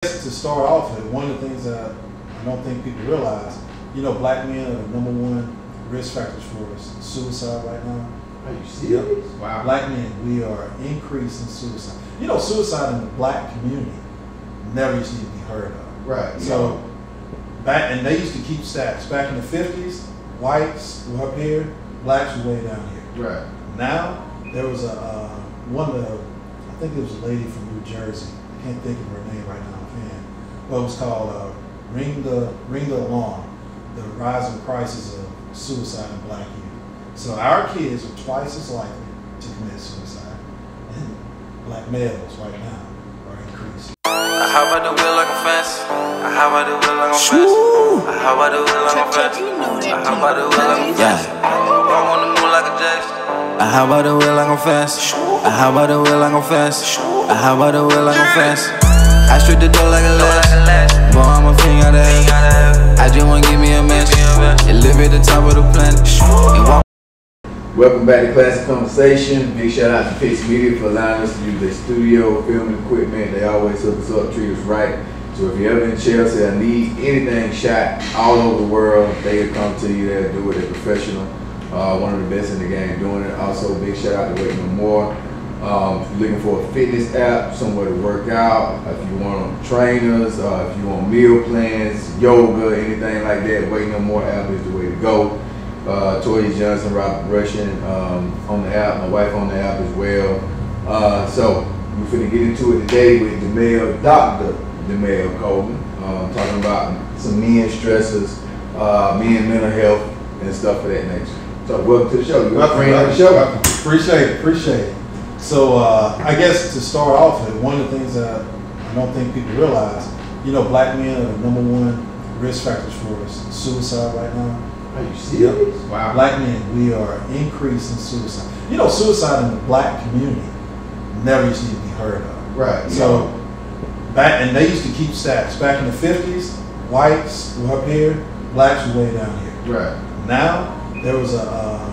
To start off with, one of the things that I don't think people realize, black men are the #1 risk factors for suicide right now. Are you serious? Yep. Wow. Black men, we are increasing suicide. Suicide in the black community never used to be heard of. Right. So, and they used to keep stats. Back in the 50s, whites were up here, blacks were way down here. Right. Now, there was I think it was a lady from New Jersey. I can't think of her name right now offhand. But it was called Ring the Alarm, the rising crisis of suicide in black youth. So our kids are twice as likely to commit suicide, and black males right now are increasing. I hop out the wheel like a fence. I hop out the wheel like a fence. I hop out the wheel like a fence. I hop out the wheel like a fence. I'm on the moon like a Jackson. I hop out the wheel like a fence. I hop out the wheel like a fence. I hop out the wheel like a fence. I strip the door like a latch. Boy, I'm a fiend out of heaven. I just wanna give me a mess. You live at the top of the planet. Welcome back to Classic Conversation. Big shout out to Pitts Media for allowing us to use their studio, filming equipment. They always hook us up, treat us right. So if you're ever in Chelsea or need anything shot all over the world, they can come to you. They'll do it. They're professional. One of the best in the game doing it. Also, big shout out to Wait No More. If you're looking for a fitness app, somewhere to work out, if you want trainers, if you want meal plans, yoga, anything like that, Wait No More app is the way to go. Toya Johnson, Robert Russian on the app, my wife on the app as well. So we're finna get into it today with Dr. Demel Coleman, talking about some men stressors, men mental health, and stuff of that nature. So welcome to the show. You got a friend on the show? Appreciate it. So I guess to start off with, one of the things that I don't think people realize, black men are the #1 risk factors for suicide right now. Are you serious? Yep. Wow. Black men, we are increasing suicide. Suicide in the black community never used to be heard of. Right. So and they used to keep stats. Back in the 50s, whites were up here, blacks were way down here. Right. Now, there was I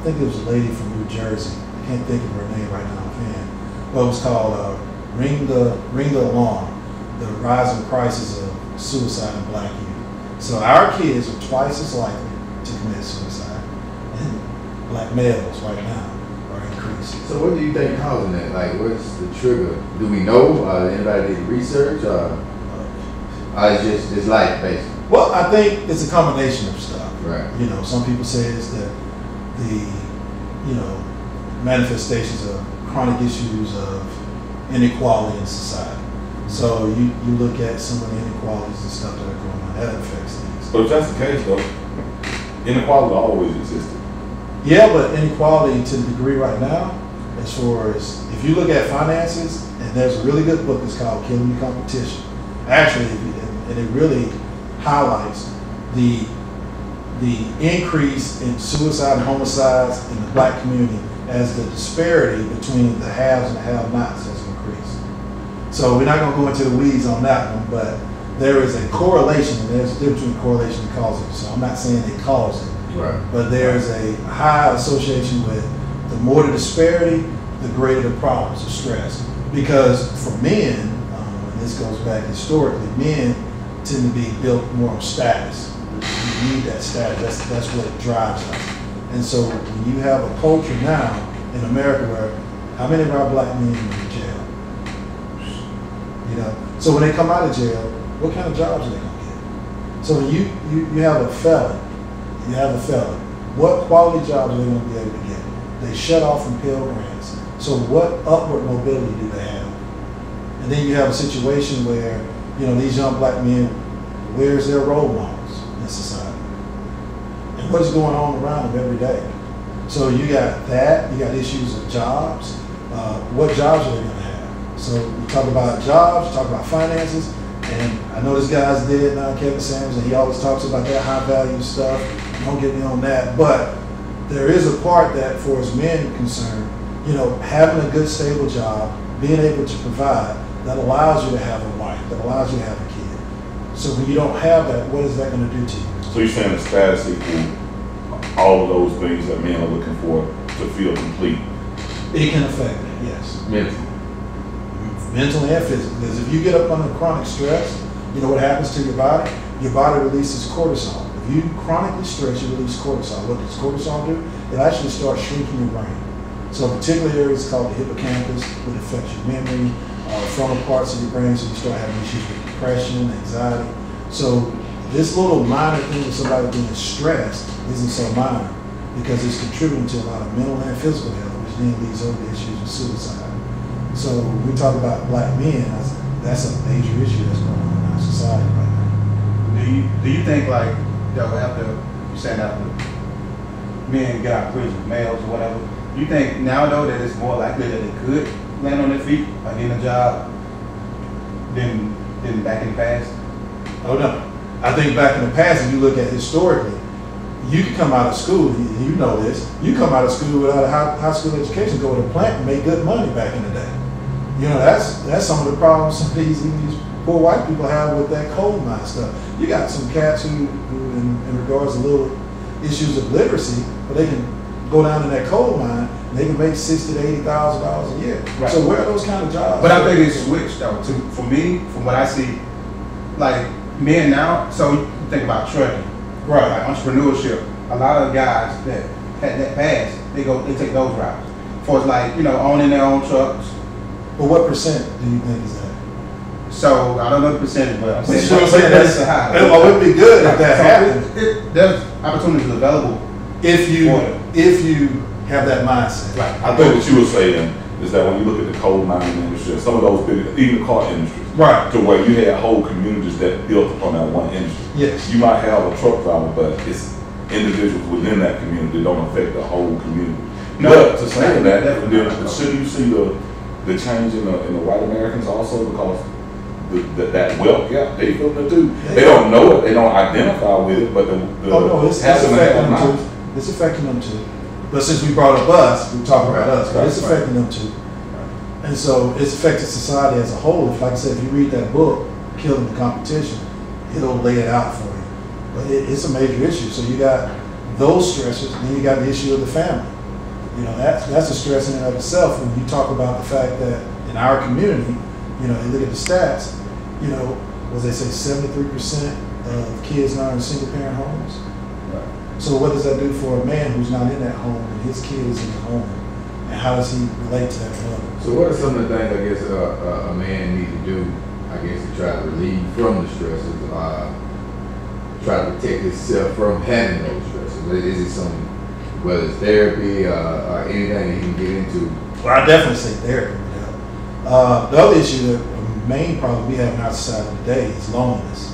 think it was a lady from New Jersey. I can't think of her name right now offhand. But it was called Ring the Alarm, the rising crisis of suicide in black youth. So our kids are twice as likely to commit suicide, and black males right now are increasing. So what do you think causing that? Like, what's the trigger? Do we know? Anybody did research? It's just life, basically. Well, I think it's a combination of stuff. Right. Some people say it's the manifestations of chronic issues of inequality in society. So you look at some of the inequalities and stuff that are going on, that affects things. But if that's the case, though, inequality always existed. Yeah, but inequality to the degree right now, as far as, if you look at finances, and there's a really good book, it's called Killing the Competition. Actually, and it really highlights the increase in suicide and homicides in the black community as the disparity between the haves and the have-nots has increased. So we're not going to go into the weeds on that one, but there is a correlation, and there's a difference between correlation and causation. So I'm not saying they cause it, right, but there's a high association with the more the disparity, the greater the problems of stress. Because for men, and this goes back historically, men tend to be built more on status. You need that status. That's what drives us. And so when you have a culture now in America where how many of our black men are in jail? So when they come out of jail, what kind of jobs are they going to get? So when you have a felon, what quality jobs are they going to be able to get? They shut off from Pell Grants. So what upward mobility do they have? And then you have a situation where, these young black men, where's their role models in society? And what's going on around them every day? So you got that, you got issues of jobs. What jobs are they going to have? So you talk about jobs, you talk about finances, and I know this guy's dead now, Kevin Samuels, and he always talks about that high value stuff. Don't get me on that. But there is a part that, for as men concerned, having a good, stable job, being able to provide, that allows you to have a wife, that allows you to have a kid. So when you don't have that, what is that going to do to you? So you're saying the status equal all of those things that men are looking for to feel complete? It can affect it, yes. Mentally. mental and physical. Because if you get up under chronic stress, you know what happens to your body? Your body releases cortisol. If you chronically stress, you release cortisol. What does cortisol do? It actually starts shrinking your brain. So a particular area is called the hippocampus, which affects your memory, frontal parts of your brain, so you start having issues with depression, anxiety. So this little minor thing of somebody being stressed isn't so minor because it's contributing to a lot of mental and physical health, which then leads over to issues of suicide. So when we talk about black men, that's a major issue that's going on in our society right now. Do you think like that after you saying after men get out of prison, males or whatever, do you think now though that it's more likely that they could land on their feet, like in a job, than back in the past? Oh no. I think back in the past, if you look at historically, you could come out of school, you know this, you come out of school without a high school education, go to the plant and make good money back in the day. You know, that's some of the problems some of these poor white people have with that coal mine stuff. You got some cats who in regards to little issues of literacy, but they can go down in that coal mine and they can make $60,000 to $80,000 a year. Right. So where are those kind of jobs? But I think it's switched though. For me, from what I see, like men now. So you think about trucking, right? Like entrepreneurship. A lot of guys that had that pass, they take those routes. For it's like owning their own trucks. But what percent do you think is that? So I don't know the percentage, but I'm saying that's high. It would be good if that happened. There's opportunities available if you have that mindset. Right. I think what you were saying is that when you look at the coal mining industry, some of those big, even the car industry, right, to where you had whole communities that built upon that one industry. Yes. You might have a truck driver, but it's individuals within that community that don't affect the whole community. No, but to say that, shouldn't you see the change in the white Americans also, because that wealth gap they feel it too. Yeah. They don't know it, they don't identify with it, but it's affecting them too. It's affecting them too. But since we brought up us, we're talking about us, but it's affecting them too. And so it's affecting society as a whole. If, like I said, if you read that book, Killing the Competition, it'll lay it out for you. But it's a major issue. So you got those stressors, and then you got the issue of the family. That's a stress in and of itself. When you talk about the fact that in our community, you look at the stats, what they say, 73% of kids now are in single parent homes. Right. So what does that do for a man who's not in that home and his kid is in the home? And how does he relate to that mother? So what are some of the things I guess a man needs to do, I guess, to try to relieve from the stresses, try to protect himself from having those stresses? Is it something, whether it's therapy or anything that he can get into? Well, I definitely say therapy would help. The other issue, the main problem we have in our society today is loneliness.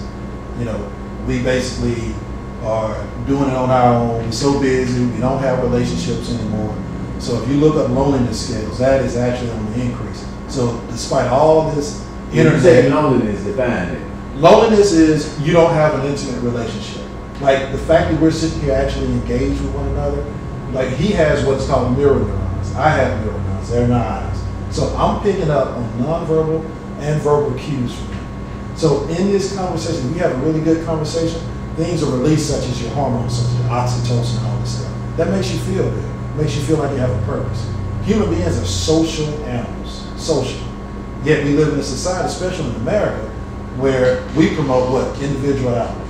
We basically are doing it on our own. We're so busy, we don't have relationships anymore. So if you look up loneliness scales, that is actually on the increase. So despite all this internet, loneliness, define it. Loneliness is you don't have an intimate relationship. Like the fact that we're sitting here actually engaged with one another. Like he has what's called mirror neurons. I have mirror neurons. They're in my eyes. So I'm picking up on nonverbal and verbal cues from him. So in this conversation, we have a really good conversation. Things are released such as your hormones, such as oxytocin and all this stuff. That makes you feel good. Makes you feel like you have a purpose. Human beings are social animals, social. Yet we live in a society, especially in America, where we promote what? Individuality.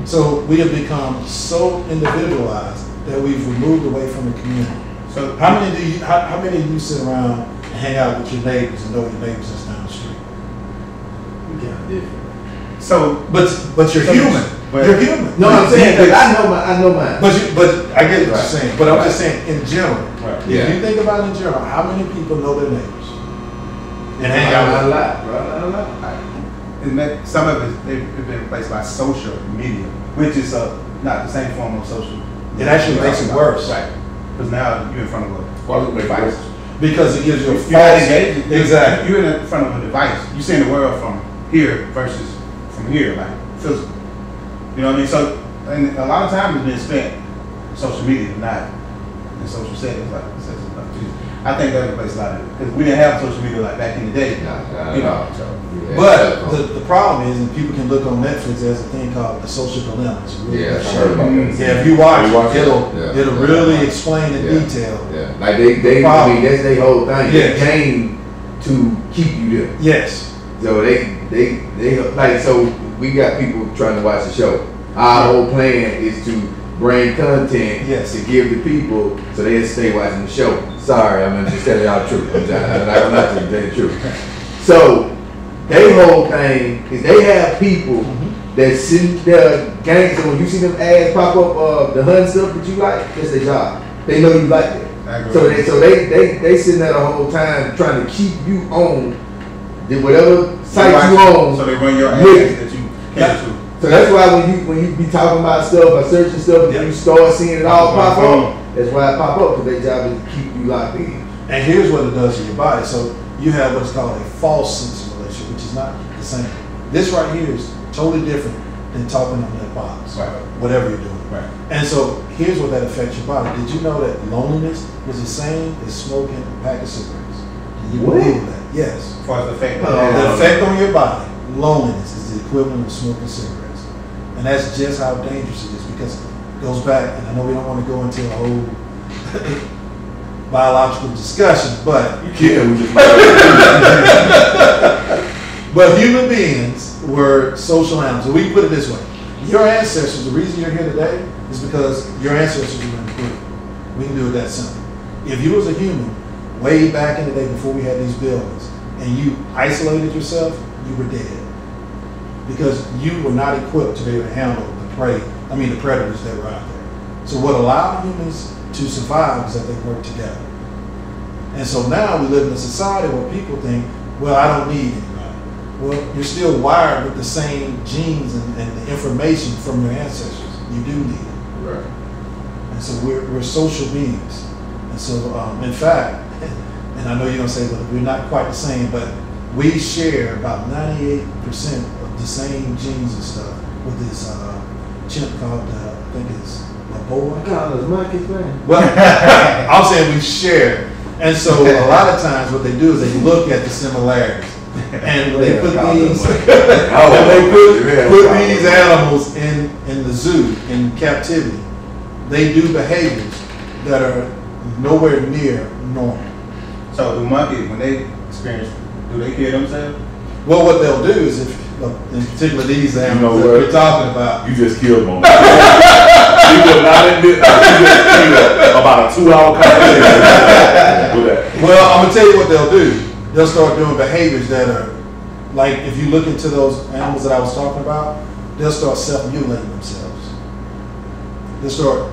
So we have become so individualized that we've removed away from the community. So how many of you sit around and hang out with your neighbors and know your neighbors that's down the street? We kind of different. So, but you're human. You're human. No, I'm saying I know mine. But I get what you're saying. But I'm just saying in general. Right. If you think about it in general, how many people know their neighbors? And hang out with a lot. And some of it they've been replaced by social media, which is not the same form of social. It actually makes it worse. Right. Because now you're in front of a device. Because it gives you a false engagement. Exactly. You're in front of a device. You're seeing the world from here versus from here, like physical. You know what I mean? So, and a lot of time has been spent on social media, not in social settings like I think that replaced a lot of it because we didn't have social media like back in the day. But the problem is, and people can look on Netflix, there's a thing called The Social Dilemma. Really if you watch it, it'll really explain in detail. Yeah, like I mean, that's their whole thing. They gain to keep you there. Yes. So they like, so we got people trying to watch the show. Our whole plan is to bring content to give the people so they'll stay watching the show. Sorry, I'm just telling y'all the truth. I'm not telling you the truth. So their whole thing is they have people that sit there, gang. So when you see them ads pop up, the hunt stuff that you like, that's their job. They know you like it. So they sitting there the whole time trying to keep you on whatever site you on. So they run your ads that you cater to. So that's why when you be talking about stuff, or searching stuff, and you start seeing it all pop up, that's why it pop up, because their job is to keep you locked in. And here's what it does to your body. So you have what's called a false sense of relationship, which is not the same. This right here is totally different than talking on that box, whatever you're doing. Right. And so here's what that affects your body. Did you know that loneliness was the same as smoking a pack of cigarettes? Can you believe that? Yes. As far as the effect. The effect on your body, loneliness is the equivalent of smoking cigarettes. And that's just how dangerous it is, because it goes back, and I know we don't want to go into a whole biological discussion, but You can't. We just but human beings were social animals. So we can put it this way. Your ancestors, the reason you're here today is because your ancestors were in the group. We can do it that simple. If you was a human way back in the day before we had these buildings and you isolated yourself, you were dead. Because you were not equipped to be able to handle the predators that were out there. So what allowed humans to survive is that they worked together. And so now we live in a society where people think, well, I don't need anybody. Well, you're still wired with the same genes and the information from your ancestors. You do need it. Right. And so we're social beings. And so, in fact, and I know you're going to say, well, we're not quite the same, but we share about 98% of the same genes and stuff with this chimp called, I think it's a boy. Monkeys, man. Well, I'm saying we share. And so a lot of times what they do is they look at the similarities. And when they put these, put these animals in the zoo, in captivity, they do behaviors that are nowhere near normal. So the monkeys, when they experience, do they kill themselves? Well, what they'll do is, if in particular these animals that we're talking about, You just killed one. You will not admit that you just killed about a 2-hour conversation with that. well, I'm gonna tell you what they'll do. They'll start doing behaviors that are like, if you look into those animals that I was talking about, they'll start self-mutilating themselves. They'll start.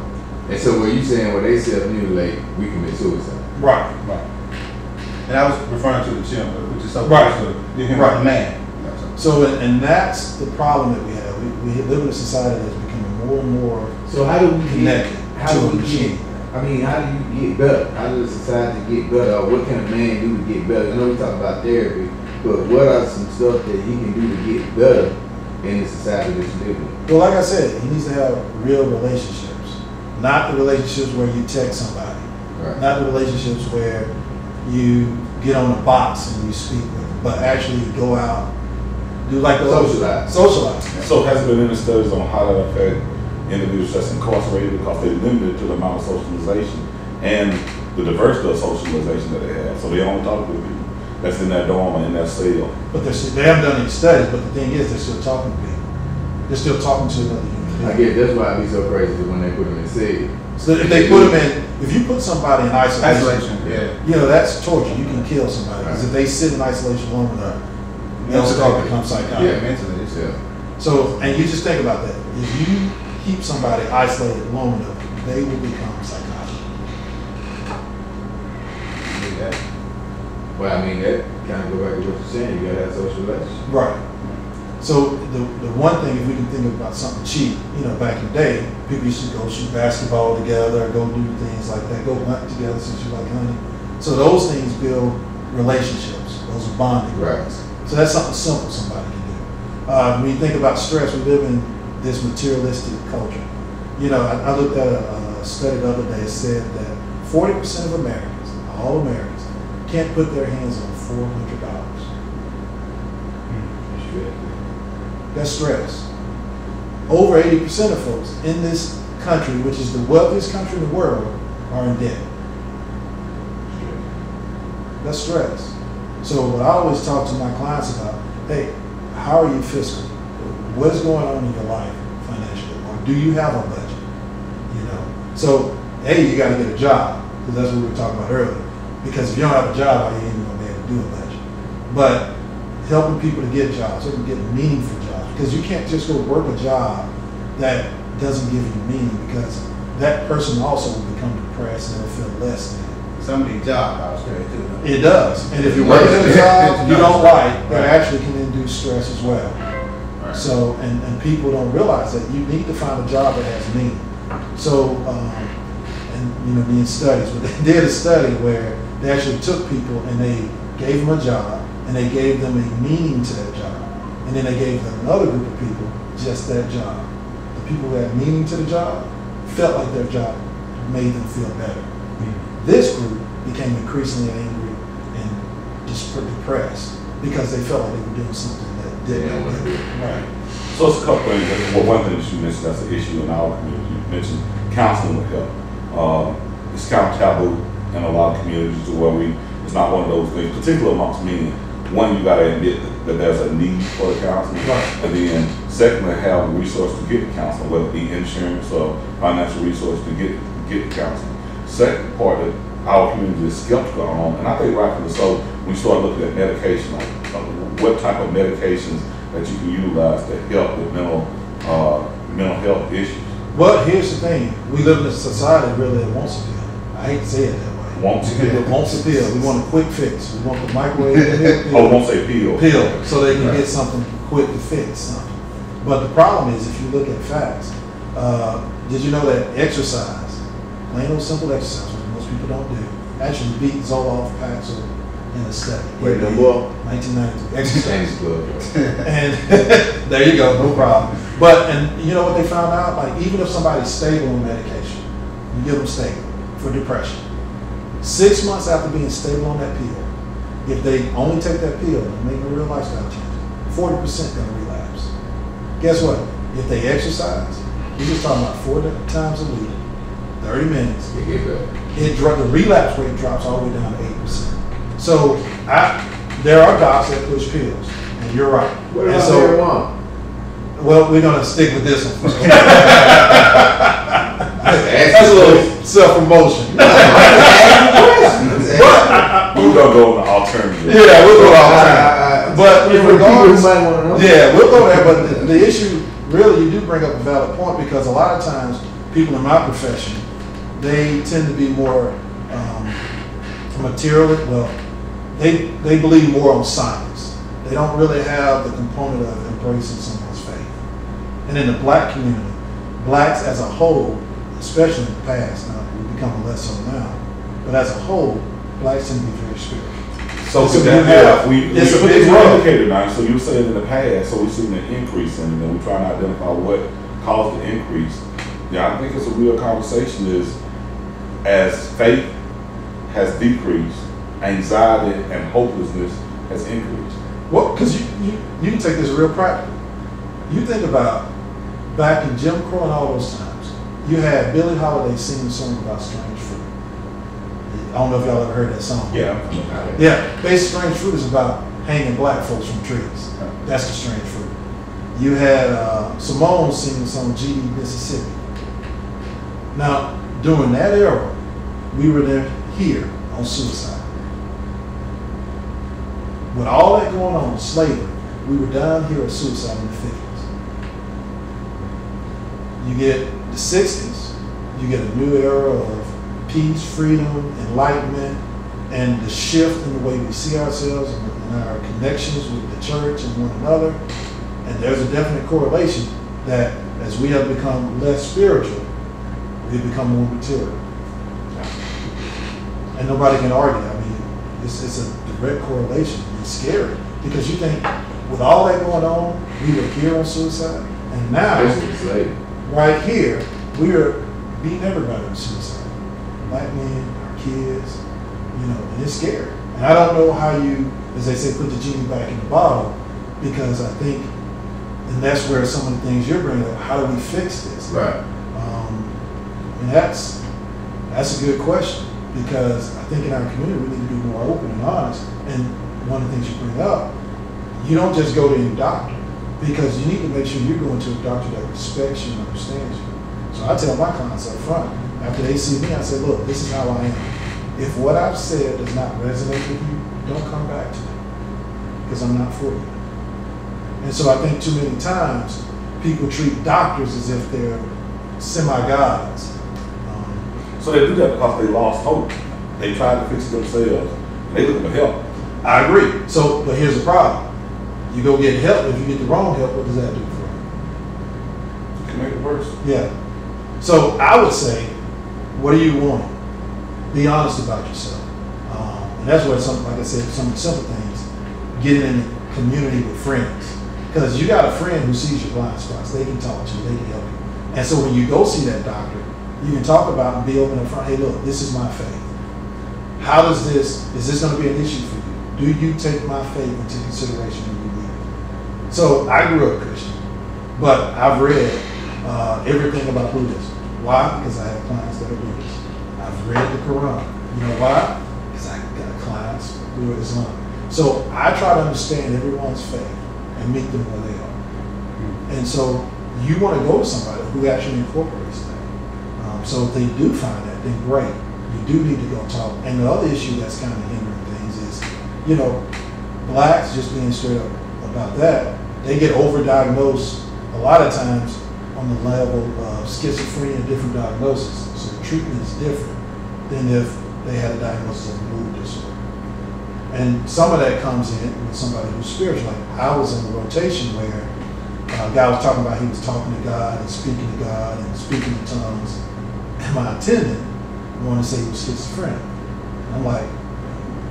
And so what you saying, when they self-mutilate, we commit suicide. Right. And I was referring to the chimp, which is so Right. close to the human Right. man. So, and that's the problem that we have. We live in a society that's becoming more and more So how do we connected how to do a we get, machine. I mean, how do you get better? How does society get better? Or what can a man do to get better? I know we talk about therapy, but what are some stuff that he can do to get better in the society that you live in? Well, like I said, he needs to have real relationships. Not the relationships where you text somebody. Right. Not the relationships where you get on a box and you speak with them, but actually go out, do like those. Socialize. So has there been any studies on how that affect individuals that's incarcerated because they're limited to the amount of socialization and the diversity of socialization that they have? So they only talk with people that's in that dorm or in that cell. But they haven't done any studies, but the thing is, they're still talking to people. They're still talking to another human being. I guess that's why it be so crazy when they put them in cell. So if they put them in, if you put somebody in isolation, Yeah. you know, that's torture. You can kill somebody. Because if they sit in isolation long enough, they'll start to become psychotic. Yeah, mentally. Yeah. So, and you just think about that. If you keep somebody isolated long enough, they will become psychotic. Yeah. Well, I mean, that kind of go back to what you're saying. You gotta have social relationships. Right. So the one thing, if we can think about something cheap, you know, back in the day, people used to go shoot basketball together, go do things like that, go hunt together since you like hunting. So those things build relationships. Those are bonding. Right. So that's something simple somebody can do. When you think about stress, we live in this materialistic culture. You know, I looked at a study the other day. It said that 40% of Americans, all Americans, can't put their hands on $400. That's stress. Over 80% of folks in this country, which is the wealthiest country in the world, are in debt. That's stress. So what I always talk to my clients about, hey, how are you fiscally? What is going on in your life financially? Or do you have a budget? You know, so hey, you got to get a job, because that's what we were talking about earlier. Because if you don't have a job, how are you even going to be able to do a budget? But helping people to get jobs, helping them get meaningful jobs, because you can't just go work a job that doesn't give you meaning, because that person also will become depressed and they'll feel less than. Some of these jobs are straight too. It does. And if you're working at a job you don't like, that actually can induce stress as well. Right. So, and people don't realize that you need to find a job that has meaning. So, and you know, being studies, but they did a study where they actually took people and they gave them a job and they gave them a meaning to that job. And then they gave them another group of people just that job. The people who had meaning to the job felt like their job made them feel better. This group became increasingly angry and just depressed because they felt like they were doing something that didn't. Right. So it's a couple things. Well, one thing that you mentioned that's an issue in our community. You mentioned counseling with help. It's kind of taboo in a lot of communities to where it's not one of those things, particularly amongst men. One, you got to admit that there's a need for the counseling. Right. And then secondly, have the resource to get the counseling, whether it be insurance or financial resource to get the counseling. Second part that our community is skeptical on, and I think rightfully so, when you start looking at medication, like what type of medications that you can utilize to help with mental health issues. Well, here's the thing. We live in a society really that wants a pill. I hate to say it that way. Wants a pill? Wants a pill. We want a quick fix. We want the microwave pill. Oh, won't say pill. Pill, so they can get something quick to fix something. But the problem is, if you look at facts, did you know that exercise, plain old simple exercise, which most people don't do, actually beat Zoloft Paxil in a study. Wait, no more? 1993. Exercise. Club. And there you go, no problem. But, and you know what they found out? Like, even if somebody's stable on medication, you give them stable for depression. 6 months after being stable on that pill, if they only take that pill and make a real lifestyle change, 40% gonna relapse. Guess what? If they exercise, we're just talking about 4 times a week, 30 minutes, the relapse rate drops all the way down to 8%. So there are docs that push pills, and you're right. What about marijuana? Well, we're gonna stick with this one. That's a little self-promotion. We're gonna go on the alternative. Yeah, we'll go alternative. But in regards, yeah, we'll go there. But the issue, really, you do bring up a valid point, because a lot of times people in my profession, they tend to be more material. Well, they believe more on science. They don't really have the component of embracing someone's faith. And in the black community, blacks as a whole, especially in the past, now we've become less so now, but as a whole, blacks tend to be very spiritual. So it's it's a big indicator now. So you said in the past, so we've seen an increase in it, and we're trying to identify what caused the increase. Yeah, I think it's a real conversation is, as faith has decreased, anxiety and hopelessness has increased. Well, because you can take this real practical. You think about back in Jim Crow and all those times, you had Billie Holiday singing a song about strange fruit. I don't know if y'all ever heard that song. Yeah. Yeah, basically strange fruit is about hanging black folks from trees. That's the strange fruit. You had Simone singing the song GD Mississippi. Now, during that era, we were there here on suicide. With all that going on, slavery, we were down here at suicide in the 50s. You get the 60s, you get a new era of peace, freedom, enlightenment, and the shift in the way we see ourselves and our connections with the church and one another. And there's a definite correlation that as we have become less spiritual, we become more material. And nobody can argue. I mean, it's a direct correlation. It's scary because you think with all that going on, we were here on suicide, and now right here we are beating everybody with suicide. Black men, our kids, you know, and it's scary. And I don't know how you, as they say, put the genie back in the bottle, because I think, and that's where some of the things you're bringing up. How do we fix this? Right. And that's a good question, because I think in our community we need to be more open and honest. And one of the things you bring up, you don't just go to any doctor, because you need to make sure you're going to a doctor that respects you and understands you. So I tell my clients up front, after they see me, I say, look, this is how I am. If what I've said does not resonate with you, don't come back to me, because I'm not for you. And so I think too many times people treat doctors as if they're semi-gods. So they do that because they lost hope. They tried to fix it themselves. They looking for help. I agree. So, but here's the problem. You go get help. If you get the wrong help, what does that do for you? It can make it worse. Yeah. So I would say, what do you want? Be honest about yourself. And that's where some, like I said, some of the simple things, getting in the community with friends. Because you got a friend who sees your blind spots. They can talk to you. They can help you. And so when you go see that doctor, you can talk about and be open up front. Hey, look, this is my faith. How does this, is this going to be an issue for you? Do you take my faith into consideration when you leave? So I grew up Christian, but I've read everything about Buddhism. Why? Because I have clients that are Buddhists. I've read the Quran. You know why? Because I got clients who are Islam. So I try to understand everyone's faith and meet them where they are. And so you want to go to somebody who actually incorporates that. So if they do find that, then great. You do need to go talk. And the other issue that's kind of hindering things is, you know, blacks, just being straight up about that, they get overdiagnosed a lot of times on the level of schizophrenia and different diagnoses. So the treatment is different than if they had a diagnosis of mood disorder. And some of that comes in with somebody who's spiritual. Like I was in a rotation where a guy was talking about he was talking to God and speaking to God and speaking in tongues. And my attendant wanted to say he was schizophrenic. And I'm like,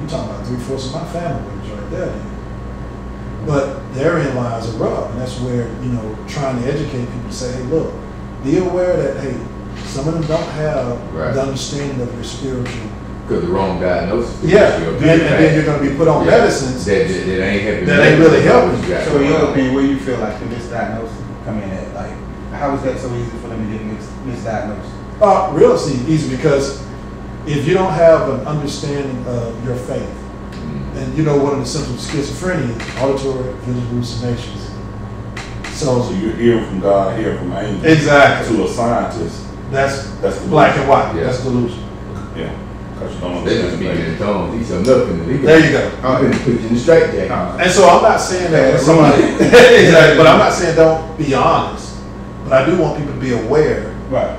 you're talking about 3/4 of my family members right there. Dude. But therein lies a rub, and that's where, you know, trying to educate people to say, hey, look, be aware that, hey, some of them don't have the understanding of your spiritual. Because the wrong diagnosis. Yeah, and then you're going to be put on medicines that ain't helping. That ain't really helping. So in your opinion, where you feel like the misdiagnosis come in at? Like, how is that so easy for them to get misdiagnosed? Real easy, because if you don't have an understanding of your faith, and you know one of the symptoms of schizophrenia is auditory visual hallucinations. So you're hearing from God, hearing from angels. Exactly. To a scientist. That's the black and white. Yeah. That's delusion. Yeah. Because you don't They just understand. speaking in tongues. He said nothing. There you go. I'm going to put you in the straight jacket. And so I'm not saying that when somebody exactly, but I'm not saying don't be honest. But I do want people to be aware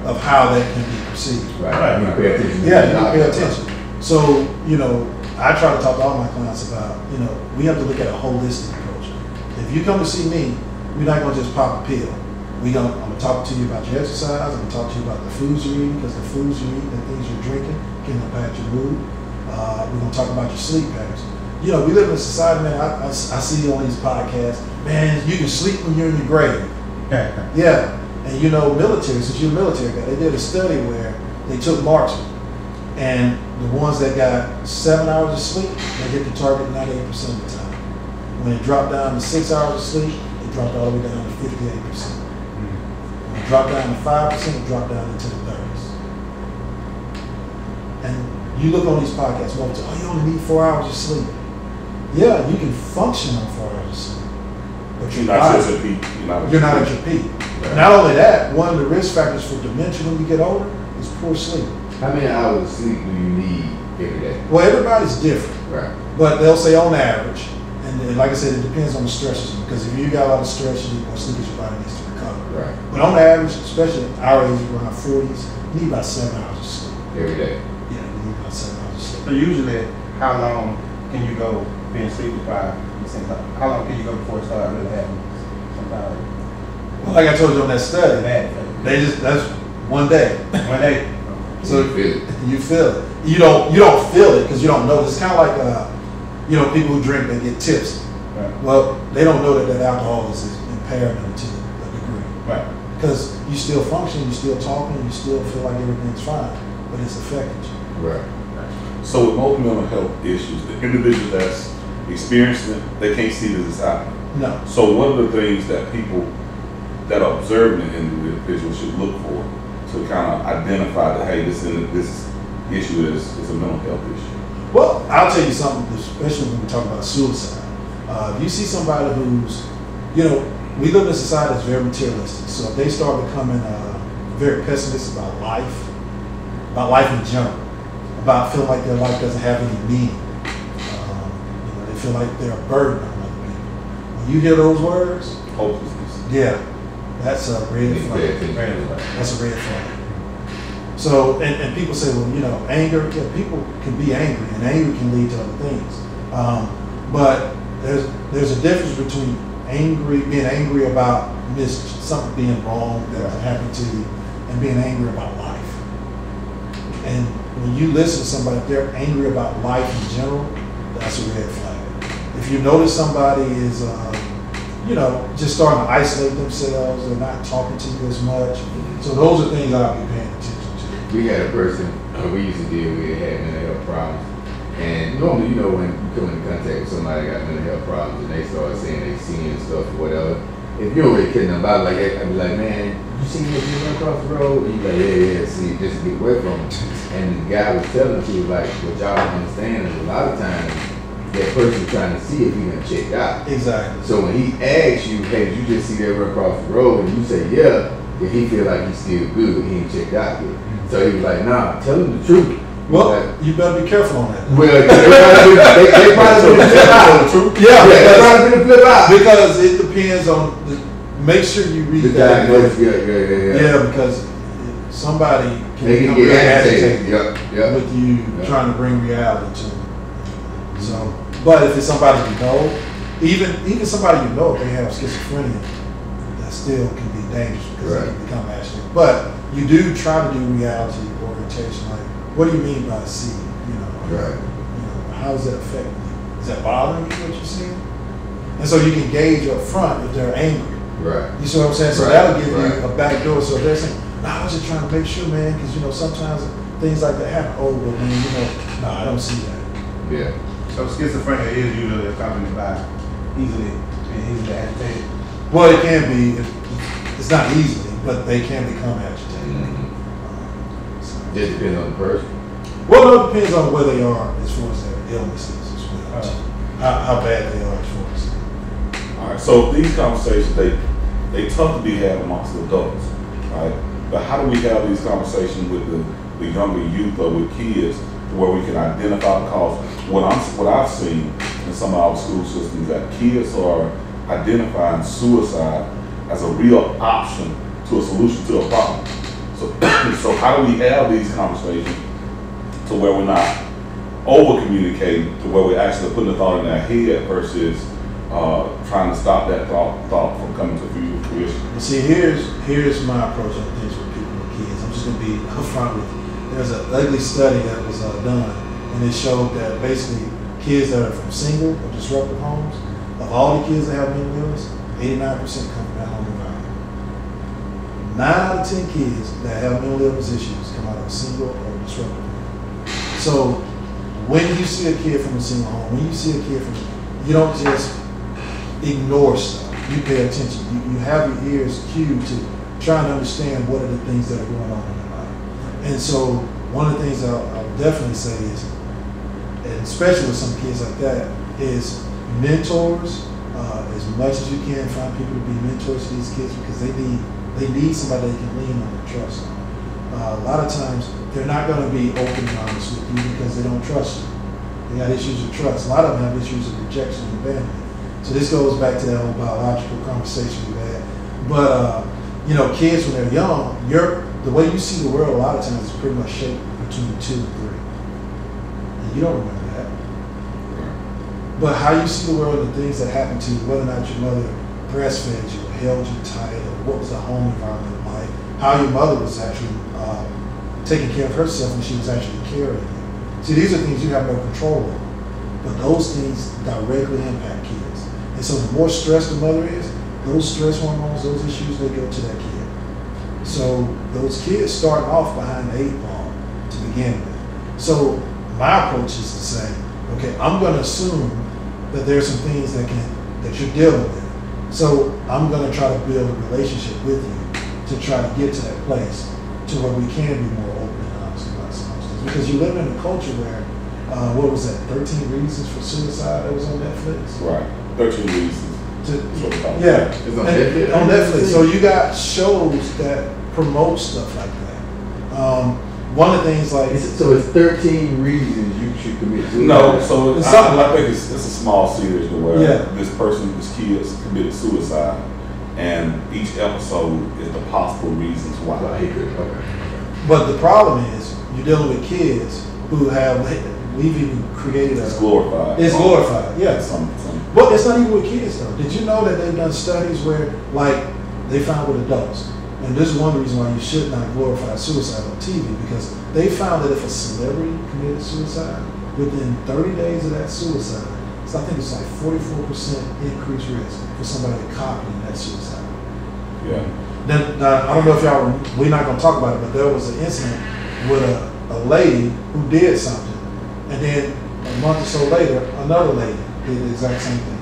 of how that can be perceived. Right. You pay attention. Yeah, you pay attention. So, you know, I try to talk to all my clients about, you know, we have to look at a holistic approach. If you come to see me, we're not going to just pop a pill. I'm going to talk to you about your exercise. I'm going to talk to you about the foods you're eating, because the foods you eat and the things you're drinking can impact your mood. We're going to talk about your sleep patterns. You know, we live in a society, man, I see on these podcasts, man, you can sleep when you're in your grave. Yeah. And you know, military, since you're a military guy, they did a study where they took marksmen, and the ones that got 7 hours of sleep, they hit the target 98% of the time. When it dropped down to 6 hours of sleep, it dropped all the way down to 58%. When it dropped down to 5%, it dropped down into the 30s. And you look on these podcasts, oh, you only need 4 hours of sleep. Yeah, you can function on 4 hours of sleep, but You're not at your peak. You're not at your peak. Right. Not only that, one of the risk factors for dementia when you get older is poor sleep. How many hours of sleep do you need every day? Well, everybody's different. Right. But they'll say on average, and like I said, it depends on the stresses, because if you got a lot of stress, you need more sleep because your body needs to recover. Right. But on average, especially at our age, around 40s, you need about 7 hours of sleep. Every day. Yeah, you need about 7 hours of sleep. So usually, how long can you go being sleep deprived? How long can you go before it starts really happening? Sometimes. Well, like I told you on that study, that's 1 day. 1 day. So you feel it. You don't feel it because you don't know. It's kind of like you know, people who drink, they get tipsy. Right. Well, they don't know that alcohol is impairing them to a degree. Right. Because you still function, you still talking, you still feel like everything's fine, but it's affected you. Right. So with most mental health issues, the individual that's experiencing it, they can't see that it's happening. No. So one of the things that people that are observing an individual should look for to kind of identify that, hey, this issue is a mental health issue. Well, I'll tell you something, especially when we talk about suicide. If you see somebody who's, we live in a society that's very materialistic. So if they start becoming very pessimistic about life in general, about feeling like their life doesn't have any meaning, they feel like they're a burden on other people. When you hear those words, Hopelessness. yeah, that's a red flag. That's a red flag. So, and people say, well, anger, people can be angry, and anger can lead to other things. But there's a difference between being angry about something being wrong that happened to you, and being angry about life. And when you listen to somebody, if they're angry about life in general, that's a red flag. If you notice somebody is, just starting to isolate themselves, they're not talking to you as much. So those are things I'll be paying attention to. We had a person we used to deal with had mental health problems. And normally, when you come into contact with somebody that got mental health problems and they start saying they seeing stuff or whatever, if you don't really care nothing about it like that, I'd be like, man, you seen this run across the road? And he's like, yeah, see, just to get away from him. And the guy was telling us, he was like, what y'all don't understand is a lot of times that person trying to see if he done checked out. Exactly. So when he asks you, hey, did you just see that run across the road? And you say, yeah, then he feel like he's still good, he ain't checked out yet. So he was like, nah, tell him the truth. Well, like, you better be careful on that. Well, they probably been flip out. Yeah, they probably been flip out. Because it depends on, make sure you read The that. diagnosis, Yeah, because somebody can they can become get very agitated with you trying to bring reality to them. So, but if it's somebody you know, even somebody you know, if they have schizophrenia, that still can be dangerous because they can become agitated. But you do try to do reality orientation, like, what do you mean by seeing? How does that affect you? Is that bothering you what you're seeing? And so you can gauge up front if they're angry. Right. You see what I'm saying? So that'll give you a back door. So if they're saying, I was just trying to make sure, man, because sometimes things like that happen. Oh, well, man, no, I don't see that. Yeah. So schizophrenia is usually accompanied by easily agitated. Well, it can be. It's not easily, but they can become agitated. Just depends on the person. Well, it depends on where they are as far as their illnesses as well. How bad they are as far as. All right, so these conversations, they tough to be had amongst adults, right? But how do we have these conversations with the younger youth or with kids to where we can identify the cause? What I've seen in some of our school systems that kids are identifying suicide as a real option to a solution to a problem. So how do we have these conversations to where we're not over communicating, to where we're actually putting the thought in their head versus trying to stop that thought from coming to fruition? You see, here's my approach on things with people and kids. I'm just going to be upfront with you. There's an ugly study that was done, and it showed that basically kids that are from single or disruptive homes, of all the kids that have mental illness, 89% come from that home environment. 9 out of 10 kids that have mental illness issues come out of a single or disruptive home. So when you see a kid from a single home, when you see a kid you don't just ignore stuff. You pay attention. You have your ears cued to try and understand what are the things that are going on in their life. And so one of the things I'll definitely say is, and especially with some kids like that, is mentors, as much as you can, find people to be mentors to these kids because they need somebody they can lean on and trust. A lot of times, they're not going to be open and honest with you because they don't trust you. They got issues of trust. A lot of them have issues of rejection and abandonment. So this goes back to that whole biological conversation we had. But, kids when they're young, the way you see the world a lot of times is pretty much shaped between 2 and 3. And you don't remember that. But how you see the world and the things that happen to you, whether or not your mother breastfed you or held you tight, or what was the home environment like, how your mother was actually taking care of herself when she was actually carrying you. See, these are things you have no control over, but those things directly impact kids. And so the more stressed the mother is, those stress hormones, those issues, they go to that kid. So those kids start off behind the 8 ball to begin with. So my approach is to say, okay, I'm going to assume that there's some things that you're dealing with. So I'm going to try to build a relationship with you to try to get to that place to where we can be more open and honest about some of those things. Because you live in a culture where what was that, 13 Reasons for Suicide that was on Netflix? Right. 13 Reasons. Yeah. It's on Netflix. On Netflix. So you got shows that promote stuff like that. One of the things like... So it's 13 reasons you should commit suicide? No, so I think it's a small series where this kid committed suicide, and each episode is the possible reasons why. But the problem is, you're dealing with kids who have... We've even created It's glorified. It's glorified, yes. Some. But it's not even with kids though. Did you know that they've done studies where, like, they found with adults? And this is one reason why you should not glorify suicide on TV, because they found that if a celebrity committed suicide, within 30 days of that suicide, so I think it's like 44% increased risk for somebody copying that suicide. Yeah. Now, I don't know if y'all, we're not going to talk about it, but there was an incident with a lady who did something, and then a month or so later, another lady did the exact same thing.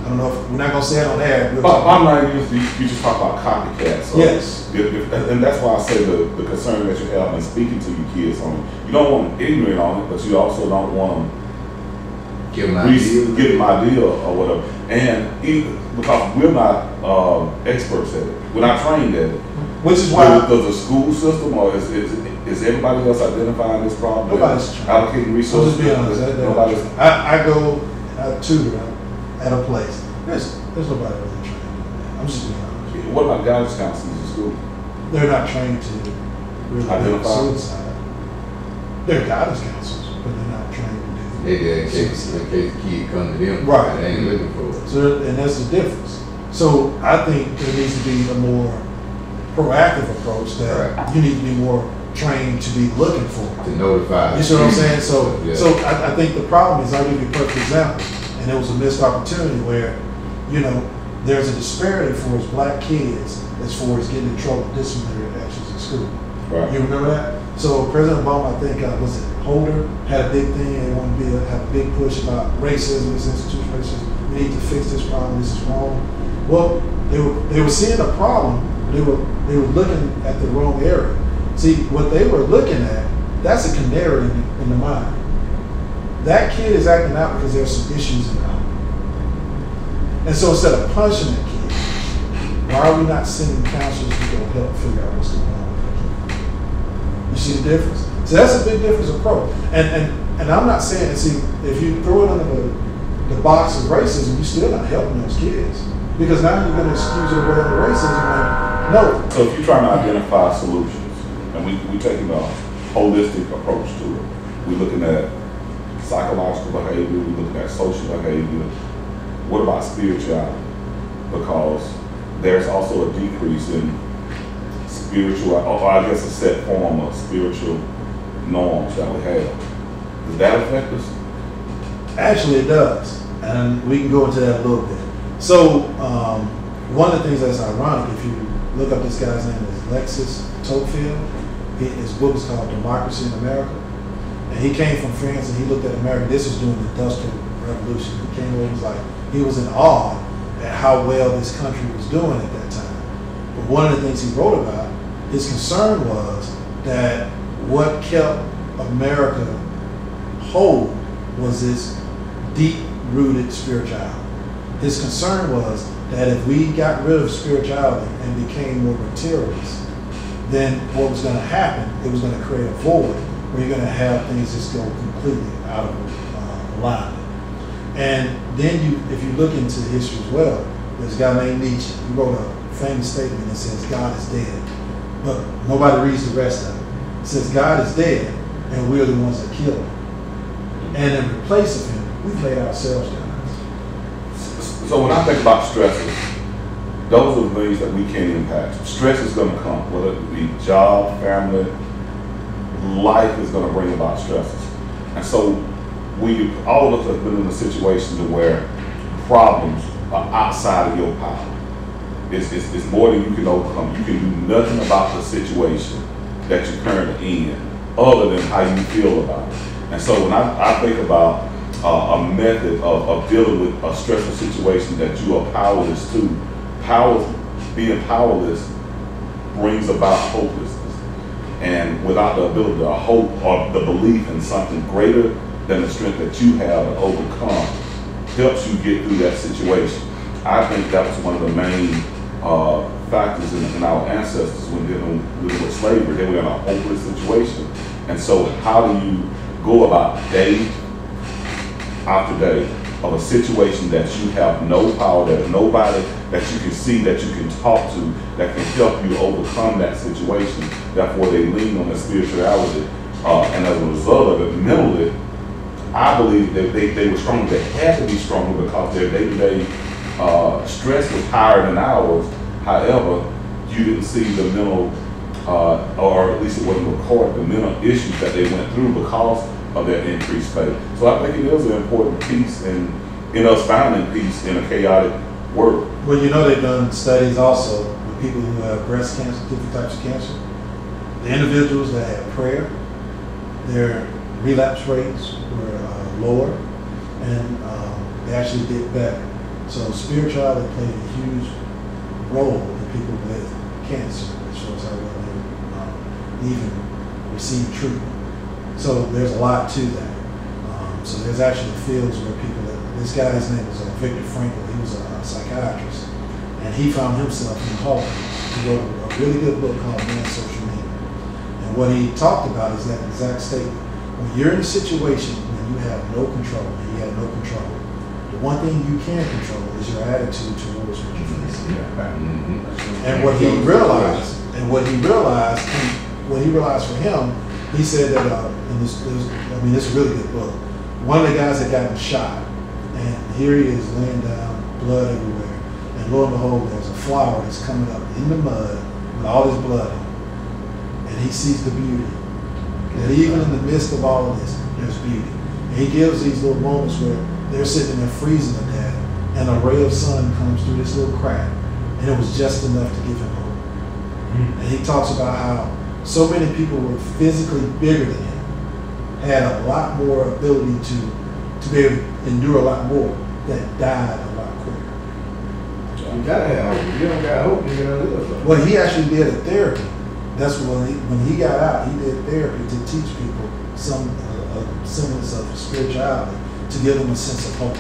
I don't know if, we're not going to say it on air. I'm not, you just talk about copycats. So yes. And that's why I say the concern that you have in speaking to your kids on it. You don't want them ignorant on it, but you also don't want them give them idea or whatever. And because we're not experts at it. We're not trained at it. Which is why... Does the school system or is everybody else identifying this problem? Nobody's trained. Allocating resources? I'll just be honest. Nobody's. I go, I tutor at a place. There's nobody really trained. I'm just being honest. What about guidance counselors in school? They're not trained to really identify suicide. They're guidance counselors, but they're not trained to do in case the kid comes to them. Right. They ain't looking for it. So, and that's the difference. So I think there needs to be a more proactive approach that you need to be more trained to be looking for. To notify. You see what I'm saying? So, yeah. so I think the problem is, I'll give you a perfect example. And it was a missed opportunity where, you know, there's a disparity for us black kids as far as getting in trouble with disciplinary actions in school. Right. You remember that? So President Obama, I think, was it Holder, had a big thing. They wanted to have a big push about racism, this institutional racism. We need to fix this problem. This is wrong. Well, they were seeing a problem. They were looking at the wrong area. See, what they were looking at, that's a canary in the mine. That kid is acting out because there's some issues in the home. And so instead of punishing that kid, why are we not sending counselors to go help figure out what's going on with that kid? You see the difference? So that's a big difference approach. And I'm not saying, see, if you throw it under the box of racism, you're still not helping those kids. Because now you're going to excuse your way of racism. And no. So if you're trying to identify solutions, and we're taking a holistic approach to it, we're looking at psychological behavior, we're looking at social behavior. What about spirituality? Because there's also a decrease in spiritual, or I guess a set form of spiritual norms that we have. Does that affect us? Actually, it does. And we can go into that a little bit. So, one of the things that's ironic, if you look up this guy's name, is Lexis Tocqueville. His book is called Democracy in America. And he came from France and he looked at America. This was during the Industrial Revolution. He came over, he was in awe at how well this country was doing at that time. But one of the things he wrote about, his concern was that what kept America whole was this deep-rooted spirituality. His concern was that if we got rid of spirituality and became more materialist, then what was going to happen, it was going to create a void where you're going to have things just go completely out of alignment. And then if you look into history as well, there's a guy named Nietzsche. He wrote a famous statement that says, God is dead. But nobody reads the rest of it. It says, God is dead, and we're the ones that kill him. And in place of him, we've laid ourselves down. So when I think about stresses, those are the things that we can't impact. Stress is going to come, whether it be job, family, life is going to bring about stresses. And so all of us have been in a situation where problems are outside of your power. It's more than you can overcome. You can do nothing about the situation that you're currently in other than how you feel about it. And so when I think about a method of dealing with a stressful situation that you are powerless to, being powerless brings about hopelessness. And without the ability to hope or the belief in something greater than the strength that you have to overcome helps you get through that situation. I think that was one of the main factors in our ancestors when dealing with slavery. They were in a hopeless situation. And so how do you go about day after day of a situation that you have no power, there's nobody that you can see, that you can talk to, that can help you overcome that situation? Therefore, they lean on their spirituality. And as a result of it, mentally, I believe that they were stronger. They had to be stronger because their day-to-day stress was higher than ours. However, you didn't see the mental, or at least it wasn't recorded, the mental issues that they went through because of their increased faith. So I think it is an important piece in us finding peace in a chaotic world. Well, you know, they've done studies also with people who have breast cancer, different types of cancer. The individuals that had prayer, their relapse rates were lower, and they actually did better. So spirituality played a huge role in people with cancer, as far as how well they even receive treatment. So there's a lot to that. So there's actually fields where people, this guy's name was Victor Frankl, he was a psychiatrist, and he found himself in Harvard. He wrote a really good book called Man's Social Media. And what he talked about is that exact statement. When you're in a situation when you have no control, and you have no control, the one thing you can control is your attitude towards what you're facing. And what he realized, for him, he said that, and this is a really good book. One of the guys had gotten shot, and here he is laying down, blood everywhere, and lo and behold, there's a flower that's coming up in the mud with all this blood on it, and he sees the beauty. That even in the midst of all of this, there's beauty. And he gives these little moments where they're sitting there freezing to death, and a ray of sun comes through this little crack, and it was just enough to give him hope. And he talks about how so many people were physically bigger than him, had a lot more ability to be able to endure a lot more, that died a lot quicker. You gotta have hope. You don't got hope, you're gonna live. Well, he actually did a therapy. That's when he got out, he did therapy to teach people some semblance of spirituality, to give them a sense of hope.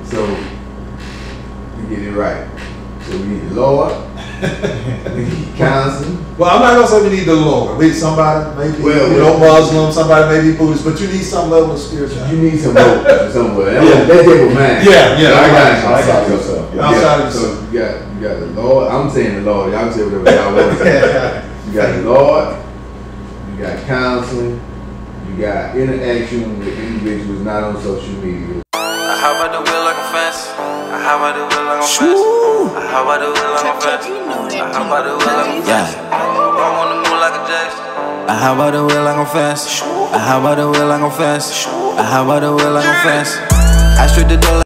So, we get it right. So we need the Lord, we need counseling. Well, I'm not gonna say we need the Lord. We need somebody, maybe Muslim, somebody maybe Buddhist, but you need some level of spirituality. You need some hope somewhere. That's it with mine. Yeah, I got you. Outside of yourself. Outside of yourself. So you got the Lord. I'm saying the Lord. Y'all can say whatever y'all want to say. You got the Lord. You got counseling. You got interaction with individuals not on social media. I hop out the wheel like a fence. I hop out the wheel like I'm fence. I hop out the wheel like I'm fence. I hop out the wheel like I'm fence. I'm on the moon like a Jackson. I hop out the wheel like I'm fence. I hop out the wheel like I'm fence. I hop out the wheel like I'm fence. I straight the door.